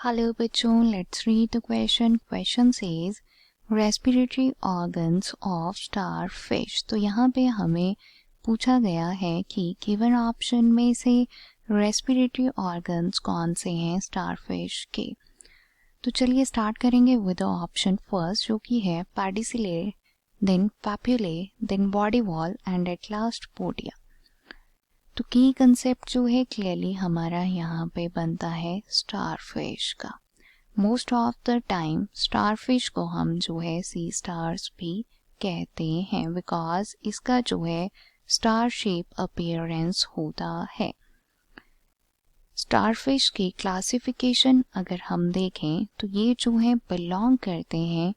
Hello बच्चों, let's read the question. Question says respiratory organs of star fish. तो यहाँ पे हमें पूछा गया है कि गिवन ऑप्शन में से रेस्पिरेटरी ऑर्गन्स कौन से हैं स्टार फिश के। तो चलिए स्टार्ट करेंगे विद द ऑप्शन फर्स्ट, जो कि है pedicel, then papulae, then body wall and at last podia. तो की कंसेप्ट जो है क्लियरली हमारा यहाँ पे बनता है स्टारफिश का। Most of the time starfish को हम जो है सी स्टार्स भी कहते हैं, बिकॉज इसका जो है स्टार शेप अपीयरेंस होता है। स्टारफिश की क्लासिफिकेशन अगर हम देखें तो ये जो है बिलोंग करते हैं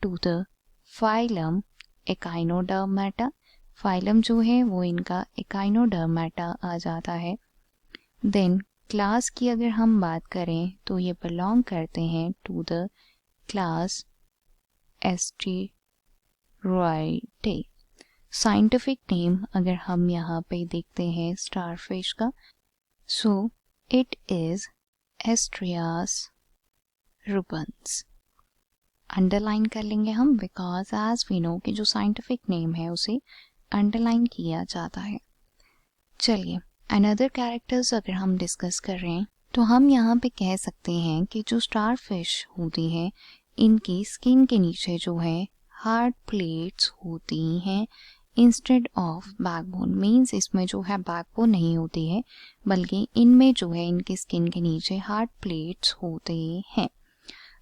to the phylum echinodermata. Phylum जो है वो इनका एकाइनोडर्मेटा आ जाता है। देन क्लास की अगर हम बात करें तो ये बिलोंग करते हैं to the class Asteroidea. Scientific name अगर हम यहाँ पे देखते हैं स्टारफिश का, so it is Asterias rubens. Underline कर लेंगे हम, बिकॉज एज वी नो कि जो साइंटिफिक नेम है उसे अंडरलाइन किया जाता है। चलिए अनदर कैरेक्टर्स अगर हम डिस्कस कर रहे हैं तो हम यहाँ पे कह सकते हैं कि जो स्टार फिश होती हैं इनकी स्किन के नीचे जो है हार्ड प्लेट्स होती हैं इंस्टेड ऑफ बैकबोन। मीन्स इसमें जो है बैकबोन नहीं होती है, बल्कि इनमें जो है इनकी स्किन के नीचे हार्ड प्लेट्स होते हैं।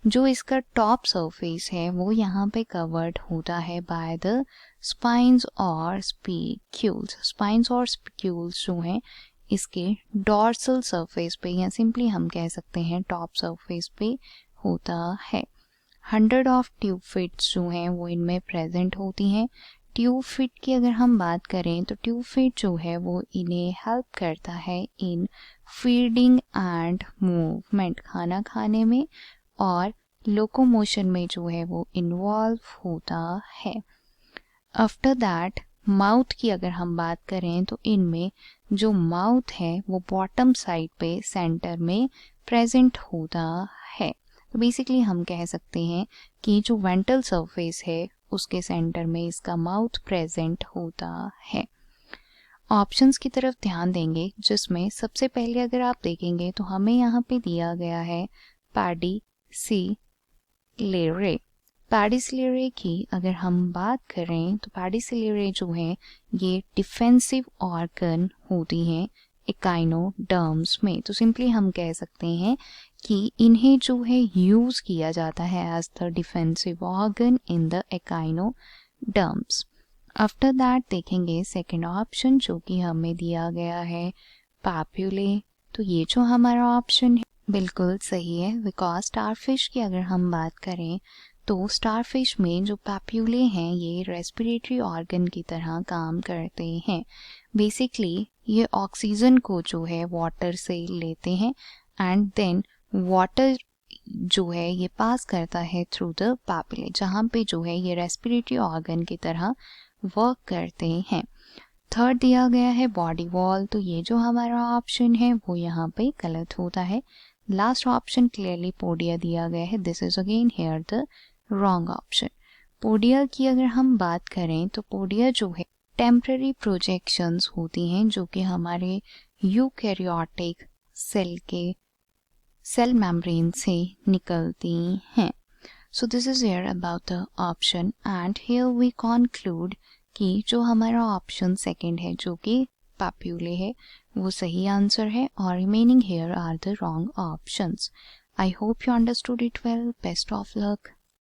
जो इसका टॉप सरफेस है वो यहाँ पे कवर्ड होता है बाय द स्पाइन्स और स्पिक्यूल्स। स्पाइन्स और स्पिक्यूल्स जो हैं इसके डॉर्सल सरफेस पे या सिंपली हम कह सकते हैं टॉप सरफेस पे होता है। 100 ऑफ ट्यूब फिट्स जो हैं वो इनमें प्रेजेंट होती हैं। ट्यूब फिट की अगर हम बात करें तो ट्यूब फिट जो है वो इन्हें हेल्प करता है इन फीडिंग एंड मूवमेंट, खाना खाने में और लोकोमोशन में जो है वो इन्वॉल्व होता है। आफ्टर दैट माउथ की अगर हम बात करें तो इनमें जो माउथ है वो बॉटम साइड पे सेंटर में प्रेजेंट होता है। तो बेसिकली हम कह सकते हैं कि जो वेंट्रल सरफेस है उसके सेंटर में इसका माउथ प्रेजेंट होता है। ऑप्शंस की तरफ ध्यान देंगे, जिसमें सबसे पहले अगर आप देखेंगे तो हमें यहाँ पे दिया गया है पैडिसिलेरे। पैडिसिलेरे की अगर हम बात करें तो पैडिसिलेरे जो है ये डिफेंसिव ऑर्गन होती हैं एकाइनोडर्म्स में। तो सिंपली हम कह सकते हैं कि इन्हें जो है यूज किया जाता है as the defensive organ in the echinoderms. After that देखेंगे सेकेंड ऑप्शन जो कि हमें दिया गया है पैप्यूले। तो ये जो हमारा ऑप्शन है बिल्कुल सही है, बिकॉज स्टारफिश की अगर हम बात करें तो स्टारफिश में जो पैप्यूले हैं ये रेस्पिरेटरी ऑर्गन की तरह काम करते हैं। बेसिकली ये ऑक्सीजन को जो है वाटर से लेते हैं एंड देन वाटर जो है ये पास करता है थ्रू द पैप्यूले, जहाँ पे जो है ये रेस्पिरेटरी ऑर्गन की तरह वर्क करते हैं। थर्ड दिया गया है बॉडी वॉल। तो ये जो हमारा ऑप्शन है वो यहाँ पे गलत होता है। लास्ट ऑप्शन क्लियरली पोडिया दिया गया है, this is again here the wrong option. Podia की अगर हम बात करें तो पोडिया जो है टेम्पररी प्रोजेक्शंस होती हैं जो कि हमारे यूकैरियोटिक सेल के सेल मेम्ब्रेन से निकलती हैं। So this is here about the option and here we conclude कि जो हमारा ऑप्शन सेकंड है जो कि पैप्यूले है वो सही आंसर है और remaining here are the wrong options. I hope you understood it well. Best of luck.